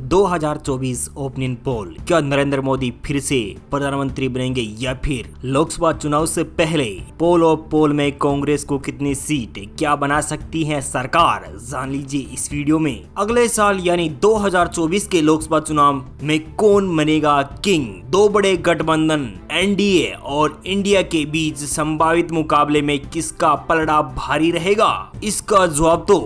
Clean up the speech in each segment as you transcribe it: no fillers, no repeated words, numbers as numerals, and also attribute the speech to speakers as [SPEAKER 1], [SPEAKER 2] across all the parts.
[SPEAKER 1] 2024 opinion poll, क्या नरेंद्र मोदी फिर से प्रधानमंत्री बनेंगे या फिर लोकसभा चुनाव से पहले पोल ऑफ पोल में कांग्रेस को कितनी सीट क्या बना सकती है सरकार, जान लीजिए इस वीडियो में। अगले साल यानी 2024 के लोकसभा चुनाव में कौन बनेगा किंग? दो बड़े गठबंधन एनडीए और इंडिया के बीच संभावित मुकाबले में किसका पलड़ा भारी रहेगा? इसका जवाब तो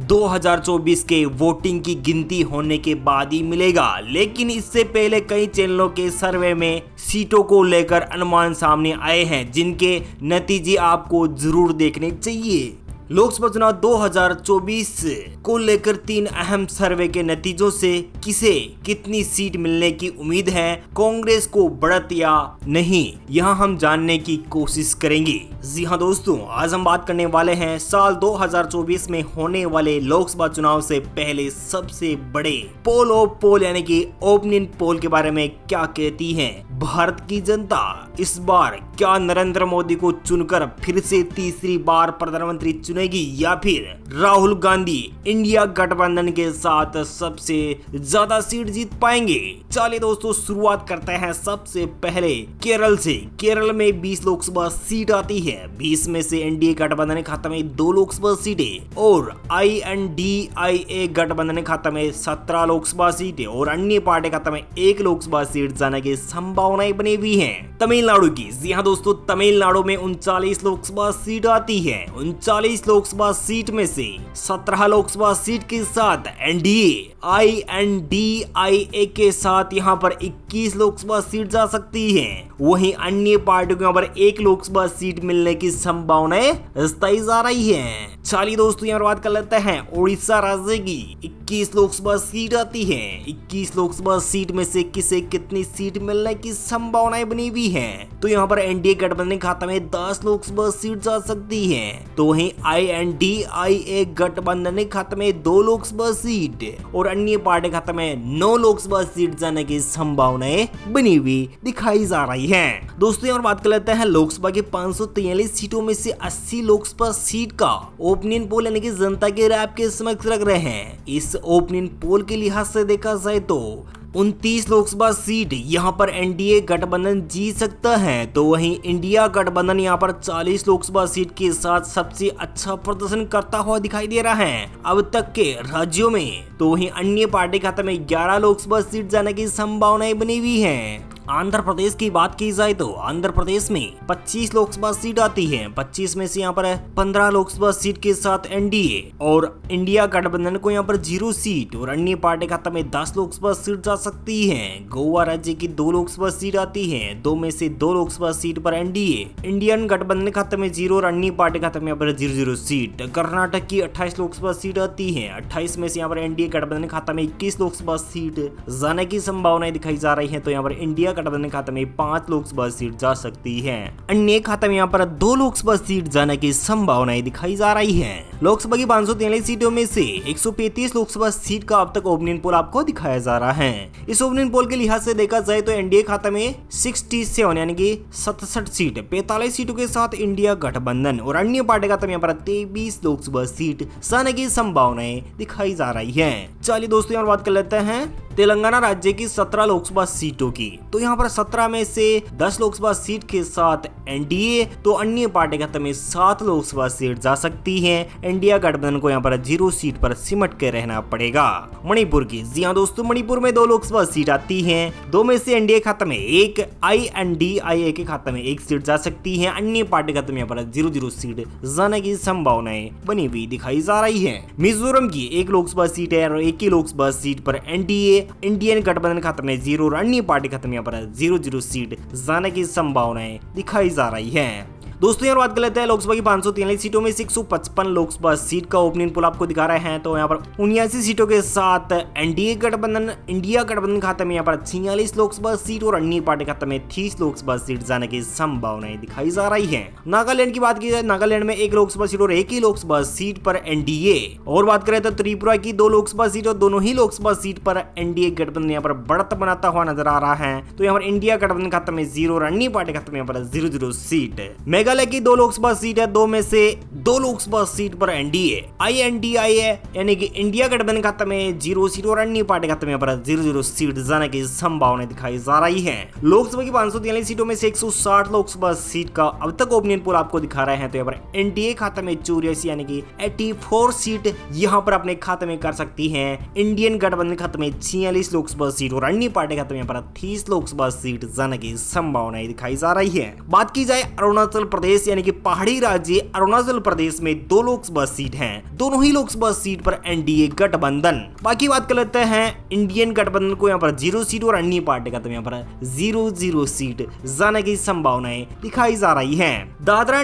[SPEAKER 1] 2024 के वोटिंग की गिनती होने के बाद ही मिलेगा, लेकिन इससे पहले कई चैनलों के सर्वे में सीटों को लेकर अनुमान सामने आए हैं जिनके नतीजे आपको जरूर देखने चाहिए। लोकसभा चुनाव 2024 को लेकर 3 अहम सर्वे के नतीजों से किसे कितनी सीट मिलने की उम्मीद है, कांग्रेस को बढ़त या नहीं, यहां हम जानने की कोशिश करेंगे। जी हां दोस्तों, आज हम बात करने वाले हैं साल 2024 में होने वाले लोकसभा चुनाव से पहले सबसे बड़े पोल ऑफ पोल यानी कि ओपिनियन पोल के बारे में। क्या कहती है भारत की जनता? इस बार क्या नरेंद्र मोदी को चुनकर फिर से तीसरी बार प्रधानमंत्री चुनेगी या फिर राहुल गांधी इंडिया गठबंधन के साथ सबसे ज्यादा सीट जीत पाएंगे? चलिए दोस्तों, शुरुआत करते हैं सबसे पहले केरल से। केरल में 20 लोकसभा सीट आती है। 20 में से एनडीए गठबंधन के खाते में 2 लोकसभा सीटें और INDIA गठबंधन के खाते में 17 लोकसभा सीटें और अन्य पार्टी के खाते में 1 लोकसभा सीट जाने की संभावनाएं बनी हुई हैं। तमिलनाडु की, जी हाँ दोस्तों, तमिलनाडु में 39 लोकसभा सीट आती है। 39 लोकसभा सीट में से 17 लोकसभा सीट के साथ एनडीए INDIA के साथ यहाँ पर 21 लोकसभा सीट जा सकती है। वहीं अन्य पार्टियों को यहाँ पर 1 लोकसभा सीट मिलने की संभावनाएं बताई जा रही है। चलिए दोस्तों, यहाँ पर बात कर लेते हैं उड़ीसा राज्य की। 21 लोकसभा सीट आती है। 21 लोकसभा सीट में से किसे कितनी सीट मिलने की संभावनाएं बनी हुई है? तो यहाँ पर एनडीए गठबंधन खाते में 10 लोकसभा सीट जा सकती है, तो वहीं INDIA गठबंधन खाते में 2 लोकसभा सीट और अन्य पार्टी खाते में 9 लोकसभा सीट जाने की संभावनाएं बनी हुई दिखाई जा रही है। दोस्तों, यहाँ बात कर लेते हैं लोकसभा के 543 सीटों में से 80 लोकसभा सीट का ओपिनियन पोल यानी कि जनता के राय आपके समक्ष रख रहे हैं। इस ओपिनियन पोल के लिहाज से देखा जाए तो 29 लोकसभा सीट यहाँ पर एनडीए गठबंधन जीत सकता है, तो वहीं इंडिया गठबंधन यहाँ पर 40 लोकसभा सीट के साथ सबसे अच्छा प्रदर्शन करता हुआ दिखाई दे रहा है अब तक के राज्यों में। तो वहीं अन्य पार्टी खाते में 11 लोकसभा सीट जाने की संभावनाएं बनी हुई है। आंध्र प्रदेश की बात की जाए तो आंध्र प्रदेश में 25 लोकसभा सीट आती है। 25 में से यहाँ पर 15 लोकसभा सीट के साथ एनडीए और इंडिया गठबंधन को यहाँ पर 0 सीट और अन्य पार्टी खाते में 10 लोकसभा सीट जा सकती है। गोवा राज्य की 2 लोकसभा सीट आती है। 2 में से 2 लोकसभा सीट पर एनडीए, इंडियन गठबंधन खाते में 0 और अन्य पार्टी खाते में यहाँ पर 0 सीट। कर्नाटक की 28 लोकसभा सीट आती है। 28 में से यहाँ पर एनडीए गठबंधन खाते में 21 लोकसभा सीट जाने की संभावनाएं दिखाई जा रही है, तो यहाँ पर इंडिया गठबंधन खाते में 5 लोकसभा सीट जा सकती है। अन्य खाते में यहाँ पर 2 लोकसभा सीट जाने की संभावनाएं दिखाई जा रही है। लोकसभा की 543 सीटों में से 135 लोकसभा सीट का अब तक ओपिनियन पोल आपको दिखाया जा रहा है। इस ओपिनियन पोल के लिहाज से देखा जाए तो एनडीए खाते में 67 यानी कि 67 सीट, 45 सीटों के साथ इंडिया गठबंधन और अन्य पार्टी खाते में यहाँ पर 23 लोकसभा सीट जाने की संभावनाएं दिखाई जा रही है। चलिए दोस्तों, यहाँ बात कर लेते हैं तेलंगाना राज्य की 17 लोकसभा सीटों की। तो यहाँ पर 17 में से 10 लोकसभा सीट के साथ एनडीए, तो अन्य पार्टी खाते में 7 लोकसभा सीट जा सकती है। इंडिया गठबंधन को यहाँ पर 0 सीट पर सिमट के रहना पड़ेगा। मणिपुर की, जी हाँ दोस्तों, मणिपुर में 2 लोकसभा सीट आती है। 2 में से एनडीए खाते में 1, INDIA के खाते में 1 सीट जा सकती है। अन्य पार्टी खाते में यहाँ पर 0 सीट जाने की संभावनाएं बनी हुई दिखाई जा रही है। मिजोरम की 1 लोकसभा सीट है और 1 ही लोकसभा सीट पर एनडीए, इंडियन गठबंधन खाते में 0 और अन्य पार्टी खाते में यहाँ पर 0 सीट जाने की संभावनाएं दिखाई जा रही है। दोस्तों, यहाँ बात कर लेते हैं लोकसभा की 543 सीटों में से 155 लोकसभा सीट का ओपिनियन पोल आपको दिखा रहे हैं। तो यहाँ पर 79 सीटों के साथ एनडीए गठबंधन, इंडिया गठबंधन खाते में यहाँ पर 46 लोकसभा सीट और अन्य पार्टी खाते में 30 लोकसभा सीट जाने की संभावनाएं दिखाई जा रही है। नागालैंड की बात की जाए, नागालैंड में 1 लोकसभा सीट और 1 ही लोकसभा सीट पर एनडीए। और बात करें तो त्रिपुरा की 2 लोकसभा सीट और दोनों ही लोकसभा सीट पर एनडीए गठबंधन यहाँ पर बढ़त बनाता हुआ नजर आ रहा है। तो यहाँ पर इंडिया गठबंधन खाते में 0 और अन्य पार्टी खाते में यहाँ पर 0 सीट। मेघालय की 2 लोकसभा सीट है, 2 में से 2 लोकसभा सीट पर एनडीए INDI है, यानी कि इंडिया गठबंधन खाते में 0 सीट और अन्य पार्टी खाते में पर 0 सीट जाने की संभावना दिखाई जा रही है। लोकसभा की 543 सीटों में से 160 लोकसभा सीट का अब तक ओपिनियन पोल आपको दिखा रहे हैं, तो यहाँ पर एनडीए खाते में 84 यानी कि 84 सीट यहाँ पर अपने खाते में कर सकती है। इंडियन गठबंधन खाते में 46 लोकसभा सीट और अन्य पार्टी खाते में यहाँ पर 30 लोकसभा सीट जाने की संभावनाएं दिखाई जा रही है। बात की जाए अरुणाचल प्रदेश यानी कि पहाड़ी राज्य अरुणाचल प्रदेश में 2 लोकसभा सीट हैं, दोनों ही लोकसभा सीट पर एनडीए गठबंधन। बाकी बात कर लेते हैं इंडियन गठबंधन को यहाँ पर 0 सीट और अन्य पार्टी खाते में यहाँ पर 0 सीट जाने की संभावनाएं दिखाई जा रही है। दादरा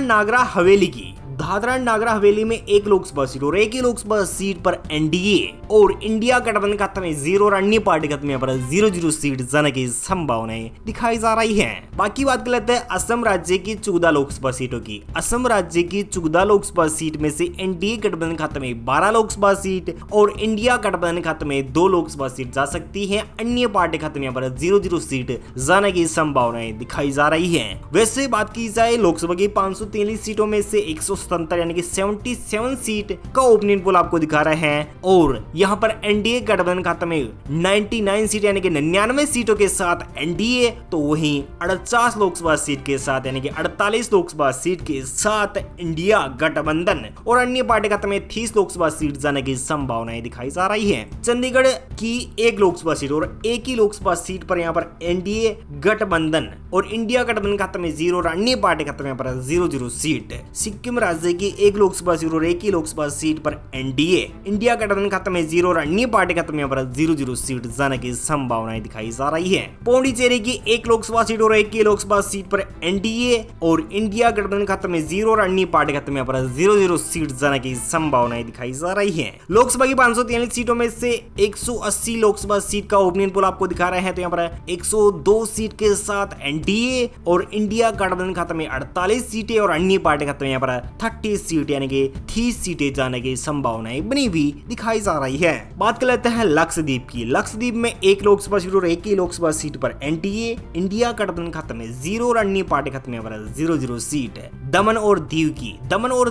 [SPEAKER 1] नागर हवेली में 1 लोकसभा सीट और 1 ही लोकसभा सीट पर एनडीए और इंडिया गठबंधन खाते में 0 और अन्य पार्टी खाते में 0 सीट जाने की संभावनाएं दिखाई जा रही है। बाकी बात कर लेते हैं असम राज्य की 14 लोकसभा सीटों की। असम राज्य की 14 लोकसभा सीट में से एनडीए गठबंधन खाते में 12 लोकसभा सीट और इंडिया गठबंधन खाते में 2 लोकसभा सीट जा सकती है, अन्य पार्टी खाते में 0 सीट जाने की संभावनाएं दिखाई जा रही है। वैसे बात की जाए लोकसभा की 543 सीटों में से 177 यानी कि 77 सीट का ओपिनियन पोल आपको दिखा रहे हैं और यहाँ पर एनडीए गठबंधन खाते में 99 सीट यानी कि 99 सीटों के साथ एनडीए, तो वहीं 48 लोकसभा सीट के साथ यानी कि 48 लोकसभा सीट के साथ इंडिया गठबंधन और अन्य पार्टी खाते में 30 लोकसभा सीट जाने की संभावनाएं दिखाई जा रही है। चंडीगढ़ की 1 लोकसभा सीट और 1 ही लोकसभा सीट पर यहाँ पर एनडीए गठबंधन और इंडिया गठबंधन खाते में 0 और अन्य पार्टी खाते में 0 सीट। सिक्किम राज्य की 1 लोकसभा सीट और 1 ही लोकसभा सीट पर एनडीए, इंडिया गठबंधन खाते में 0 और अन्य पार्टी खाते में 0 सीट जाने की संभावनाएं दिखाई जा रही है। पौंडीचेरी की 1 लोकसभा सीट और 1 ही लोकसभा सीट पर एनडीए और इंडिया गठबंधन खाते में 0 और अन्य पार्टी खाते में 0 सीट जाने की संभावनाएं दिखाई जा रही है। लोकसभा की 543 सीटों में से 180 लोकसभा सीट का ओपिनियन पोल आपको दिखा रहे हैं, तो यहाँ पर 102 सीट के साथ एनडीए और इंडिया गठबंधन खाते में 48 सीटें और अन्य पार्टी खाते में यहाँ पर 30 सीट यानी कि 30 सीटें जाने की संभावनाएं बनी हुई दिखाई जा रही है। बात कर लेते हैं लक्षद्वीप की। लक्षद्वीप में 1 लोकसभा सीट और 1 ही लोकसभा सीट पर एनडीए, इंडिया गठबंधन खाते में 0 और अन्य पार्टी खाते में 0 सीट है। दमन और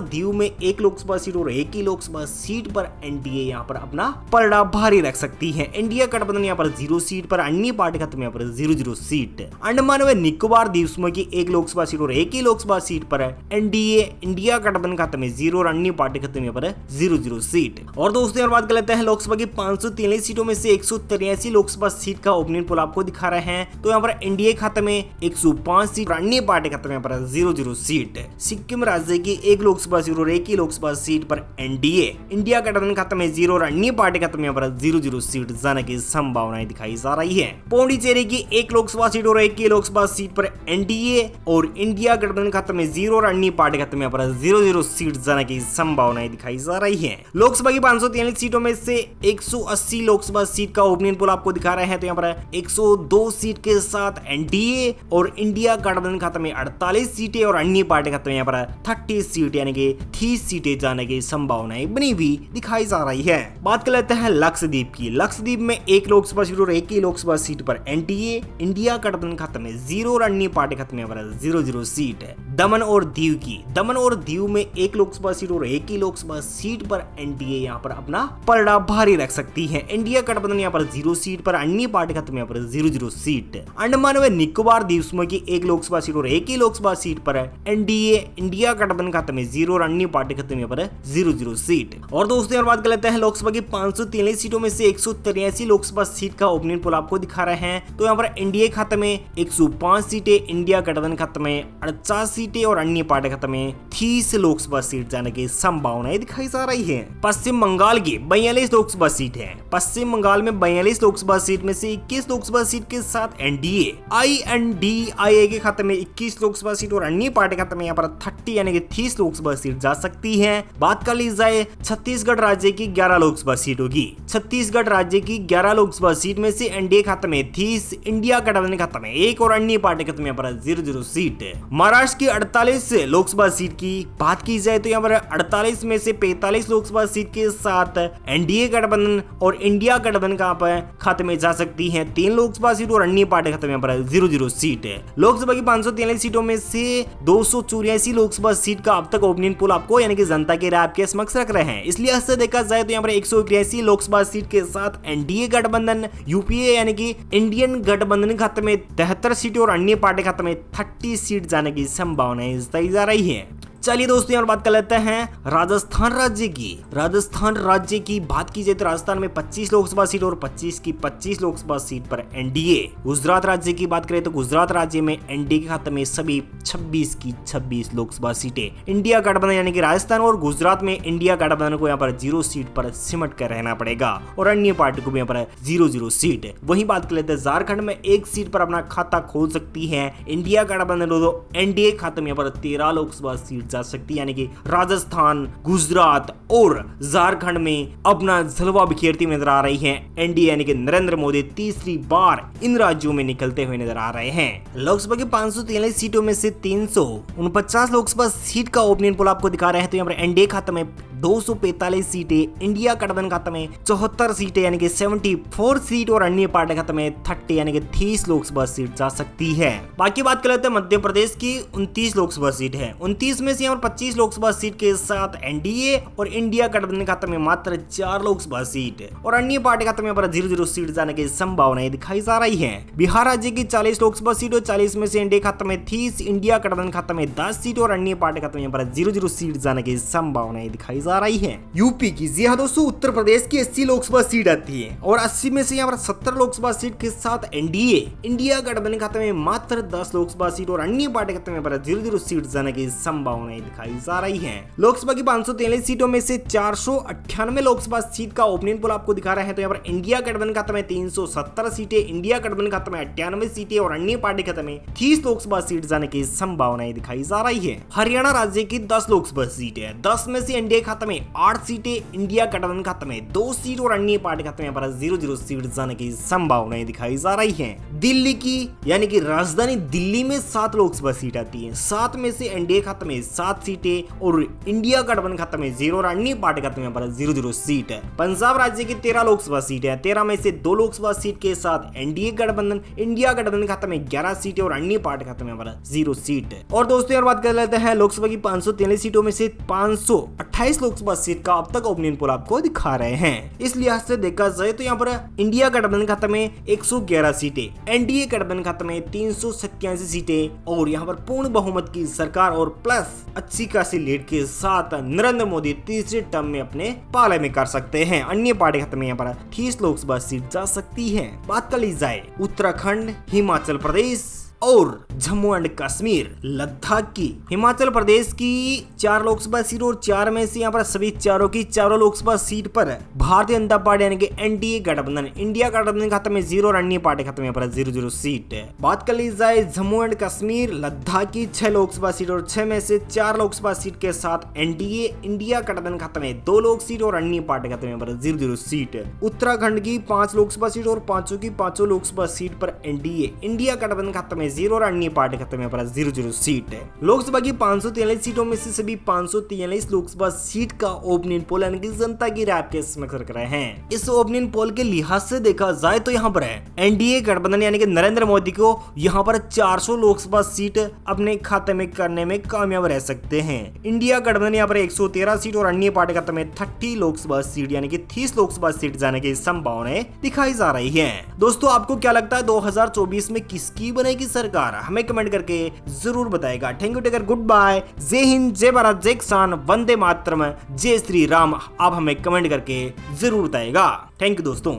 [SPEAKER 1] दीव में 1 लोकसभा सीट और 1 ही लोकसभा सीट पर एनडीए यहाँ पर अपना पलड़ा भारी रख सकती है। इंडिया गठबंधन यहाँ पर 0 सीट पर, अन्य पार्टी खाते में 0 सीट। अंडमान व निकोबार द्वीप समूह की 1 लोकसभा सीट और 1 ही लोकसभा सीट पर एनडीए, इंडिया गठबंधन खाते में 0 और अन्य पार्टी खाते में 0 सीट। और दोस्तों बात कर लेते हैं लोकसभा की 543 सीटों में से 183 लोकसभा सीट का ओपिनियन पोल आपको दिखा रहे हैं, तो यहाँ पर एनडीए खाते में 105 सीट, अन्य पार्टी खाते में 0 सीट। सिक्किम राज्य की 1 लोकसभा सीट और 1 ही लोकसभा सीट पर एनडीए, इंडिया गठबंधन खाते में 0 और अन्य पार्टी खाते में 0 सीट जाने की संभावनाएं दिखाई जा रही है। पौंडीचेरी की 1 लोकसभा सीट और 1 ही लोकसभा सीट पर एनडीए और इंडिया गठबंधन खाते में 0 और अन्य पार्टी खाते में 0 सीट जाने की संभावनाएं दिखाई जा रही है। लोकसभा की 543 सीटों में से 180 लोकसभा सीट का ओपिनियन पोल आपको दिखा रहे हैं, तो यहाँ पर 102 सीट के साथ एनडीए और इंडिया गठबंधन खाते में 48 सीटें और अन्य पार्टी खाते में यहाँ पर 30 सीट यानी कि 30 सीटें जाने की संभावनाएं बनी हुई दिखाई जा रही है। बात कर लेते हैं लक्षद्वीप की। लक्षद्वीप में 1 लोकसभा सीट और 1 ही लोकसभा सीट पर एनडीए, इंडिया गठबंधन खाते में 0 और अन्य पार्टी खाते में 0 सीट है। दमन और दीव में 1 लोकसभा सीट और 1 ही लोकसभा सीट पर एनडीए यहाँ पर अपना पलड़ा भारी रख सकती है। इंडिया गठबंधन यहाँ पर 0 सीट पर, अन्य पार्टी खाते में 0 सीट। अंडमान व निकोबार द्वीप समूह की 1 लोकसभा सीट और 1 ही लोकसभा सीट पर एनडीए, इंडिया गठबंधन खाते में 0 और अन्य पार्टी खाते में 0 सीट। और दोस्तों बात कर लेते हैं लोकसभा की 543 सीटों में से 183 लोकसभा सीट का ओपिनियन पोल आपको दिखा रहे हैं, तो यहाँ पर एनडीए खाते में 105 सीटें, इंडिया गठबंधन खाते में 48 सीटें और अन्य पार्टी खाते में 30 लोकसभा सीट जाने की संभावनाएं दिखाई जा रही है। पश्चिम बंगाल की 42 लोकसभा सीट है। पश्चिम बंगाल में 42 लोकसभा सीट में से 21 लोकसभा सीट के साथ एनडीए, INDIA के खाते में 21 लोकसभा सीट और अन्य पार्टी खाते में यहाँ पर 30 यानी कि 30 लोकसभा सीट जा सकती है। बात कर ली जाए छत्तीसगढ़ राज्य की 11 लोकसभा सीटों की। छत्तीसगढ़ राज्य की 11 लोकसभा सीट में से एनडीए खाते में 30, इंडिया गठबंधन खाते में 1 और अन्य पार्टी खाते में 0 सीट। महाराष्ट्र की 48 लोकसभा सीट की बात की जाए तो यहाँ पर 48 में से 45 लोकसभा सीट के साथ एनडीए गठबंधन और इंडिया गठबंधन का खाते में जा सकती है 3 लोकसभा सीट और अन्य पार्टी खाते में 0-0 सीट है। लोकसभा की 543 सीटों में से 284 लोकसभा सीट का अब तक ओपिनियन पोल आपको यानी कि जनता के राय आपके समक्ष रख रहे हैं। इसलिए ऐसे देखा जाए तो यहाँ पर 183 लोकसभा सीट के साथ एनडीए गठबंधन यूपीए यानी कि इंडियन गठबंधन खाते में 73 सीटें और अन्य पार्टी खाते में 30 सीट जाने की संभावनाएं जताई जा रही है। चलिए दोस्तों यहाँ बात कर लेते हैं राजस्थान राज्य की। राजस्थान राज्य की बात की जाए तो राजस्थान में 25 लोकसभा सीट और 25 की 25 लोकसभा सीट पर एनडीए। गुजरात राज्य की बात करें तो गुजरात राज्य में एनडीए के खाते में सभी 26 की 26 लोकसभा सीटें। इंडिया गठबंधन यानी कि राजस्थान और गुजरात में इंडिया गठबंधन को यहाँ पर 0 सीट पर सिमट कर रहना पड़ेगा और अन्य पार्टी को भी यहाँ पर 0-0 सीट। वही बात कर लेते हैं झारखंड में 1 सीट पर अपना खाता खोल सकती है इंडिया गठबंधन। एनडीए खाते में यहाँ पर 13 लोकसभा सीट जा सकती है यानी कि राजस्थान, गुजरात और झारखंड में अपना जलवा बिखेरती नजर आ रही है एनडीए यानी कि नरेंद्र मोदी तीसरी बार इन राज्यों में निकलते हुए नजर आ रहे हैं। लोकसभा की 543 सीटों में से 349 लोकसभा सीट का ओपिनियन पोल आपको दिखा रहे हैं तो यहाँ पर एनडीए खाते में 245 सीटें, इंडिया गठबंधन खाते में 74 सीटें यानी कि 74 सीट और अन्य पार्टी खाते में 30 यानी कि 30 लोकसभा सीट जा सकती है। बाकी बात कर लेते हैं मध्य प्रदेश की 29 लोकसभा सीट है। 29 में से यहाँ पर 25 लोकसभा सीट के साथ एनडीए और इंडिया गठबंधन खाते में मात्र 4 लोकसभा सीट और अन्य पार्टी खाते में 0-0 सीट जाने की संभावनाएं दिखाई जा रही है। बिहार राज्य की 40 लोकसभा सीट और 40 में से एनडीए खाते में 30, इंडिया गठबंधन खाते में 10 सीट और अन्य पार्टी खाते में 0-0 सीट जाने की संभावनाएं दिखाई जा रही है। यूपी की जी हाँ दोस्तों, उत्तर प्रदेश की 80 लोकसभा सीट आती है और 80 में से यहाँ पर 70 लोकसभा सीट के साथ एनडीए, इंडिया गठबंधन खाते में मात्र 10 लोकसभा सीट और अन्य पार्टी खाते में 0-0 सीट जाने की संभावनाएं दिखाई जा रही है। लोकसभा की 543 सीटों में से 498 लोकसभा सीट का ओपिनियन पोल आपको दिखा रहे हैं तो यहाँ पर इंडिया गठबंधन खाते में 370 सीटें, इंडिया गठबंधन खाते में 98 सीटें और अन्य पार्टी खाते में 30 लोकसभा सीट जाने की संभावनाएं दिखाई जा रही है। हरियाणा राज्य की 10 लोकसभा सीट है। 10 में से एनडीए खाते में 8 सीटें, इंडिया गठबंधन खाते में 2 सीट और अन्य पार्टी खाते में 0-0 सीट जाने की संभावनाएं दिखाई जा रही हैं। दिल्ली की यानी कि राजधानी दिल्ली में 7 लोकसभा सीट आती है। 7 में से एनडीए खाते में 7 सीटें और इंडिया गठबंधन खाते में 0 और अन्य पार्टी खाते में 0-0 सीट है। पंजाब राज्य की 13 लोकसभा सीट है। 13 में से 2 लोकसभा सीट के साथ एनडीए गठबंधन, इंडिया गठबंधन खाते में 11 सीटें और अन्य पार्टी खाते में 0 सीट है। और दोस्तों यार बात कर लेते हैं लोकसभा की 543 सीटों में से 528 लोकसभा सीट का अब तक ओपिनियन पोल आपको दिखा रहे हैं। इस लिहाज से देखा जाए तो यहाँ पर इंडिया गठबंधन खाते में 111 सीटें, एनडीए गठबंधन खाते में 387 सीटें और यहाँ पर पूर्ण बहुमत की सरकार और प्लस अच्छी खासी लीड के साथ नरेंद्र मोदी तीसरे टर्म में अपने पाले में कर सकते हैं। अन्य पार्टी खाते में यहाँ पर 30 लोकसभा सीट जा सकती है। बात कर ली जाए उत्तराखंड, हिमाचल प्रदेश और जम्मू एंड कश्मीर, लद्दाख की। हिमाचल प्रदेश की 4 लोकसभा सीट और 4 में से यहाँ पर सभी चारों की चारों लोकसभा सीट पर भारतीय जनता पार्टी यानी कि एनडीए गठबंधन, इंडिया गठबंधन खाते में 0 और अन्य पार्टी खाते में 0-0 सीट है। बात कर ली जाए जम्मू एंड कश्मीर, लद्दाख की 6 लोकसभा सीट और 6 में से 4 लोकसभा सीट के साथ एनडीए, इंडिया गठबंधन खाते में 2 लोक सीट और अन्य पार्टी खाते में 0-0 सीट है। उत्तराखंड की 5 लोकसभा सीट और 5 की 5 लोकसभा सीट पर एनडीए, इंडिया गठबंधन खाते में 0 और अन्य पार्टी खाते में 0-0 सीट है। लोकसभा की 543 सीटों में से सभी 543 लोकसभा सीट का ओपिनियन पोल यानी कि जनता की राय के समक्ष रख रहे हैं। इस ओपिनियन पोल के लिहाज से देखा जाए तो यहाँ पर है एनडीए गठबंधन यानी कि नरेंद्र मोदी को यहाँ पर 400 लोकसभा सीट अपने खाते में करने में कामयाब रह सकते हैं। इंडिया गठबंधन यहाँ पर 113 सीट और अन्य पार्टी खाते में 30 लोकसभा सीट यानी कि 30 लोकसभा सीट जाने की संभावनाएं दिखाई जा रही है। दोस्तों आपको क्या लगता है 2024 में किसकी बनेगी सरकार? हमें कमेंट करके जरूर बताएगा। Thank you, take care, good bye, जय हिंद, जय भारत, जय किसान, वंदे मातरम, जय श्री राम। आप हमें कमेंट करके जरूर बताएगा। थैंक यू दोस्तों।